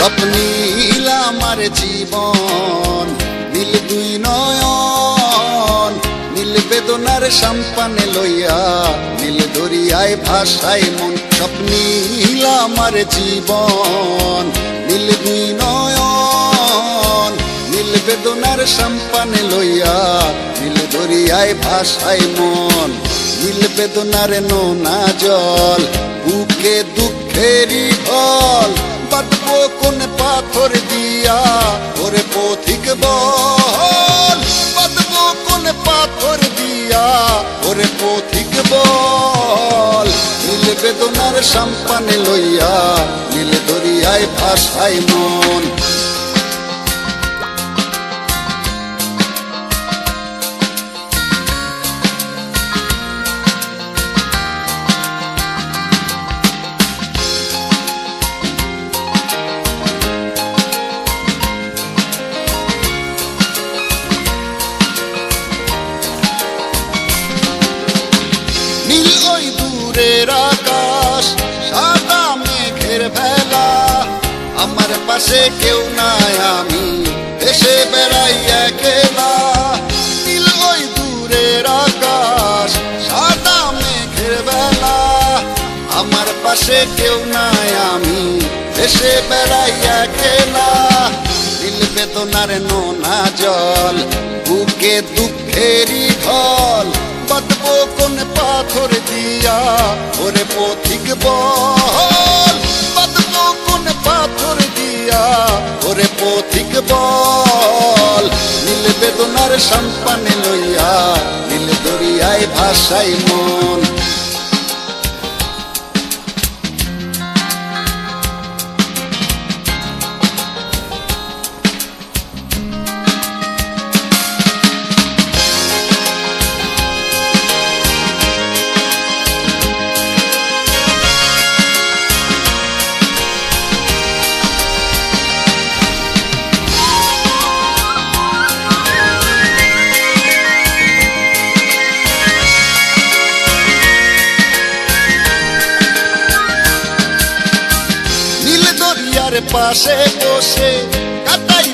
স্বপ্নীল আমার জীবন, নীল দুই নয়ন, নীল বেদনার সম্পানে লইয়া, নীল দরিয়ায় ভাসায় মন। স্বপ্নীল আমার জীবন, নীল দুই নয়ন, নীল বেদনার সম্পানে লইয়া, নীল দরিয়ায় ভাসায় মন। নীল বেদনার নোনা জল, বুকে দুঃখেরই ঢল, বাঁধবো কোন পাথর দিয়া ওরে পথিক বল, বাঁধবো কোন পাথর দিয়া ওরে পথিক বল। নীল বেদনার সম্পানে লইয়া, নীল দরিয়ায় ভাসায় মন। নীল ওই দূরের আকাশ, সাদা মেঘের ভেলা, আমার পাশে কেউ নাই, আমি দেশে বেড়াই একলা। নীল ওই দূরের আকাশ, সাদা মেঘের ভেলা, আমার পাশে কেউ নাই, আমি দেশে বেড়াই একলা। নীল বেদনার নোনা জল, বুকে দুঃখেরই ঢল, বাঁধবো কোন পাথর দিয়া ওরে পথিক বল, বাঁধবো কোন পাথর দিয়া ওরে পথিক বল। নীল বেদনার সম্পানে লইয়া, নীল দরিয়ায় ভাসায় মন। পাশে বসে কাটাই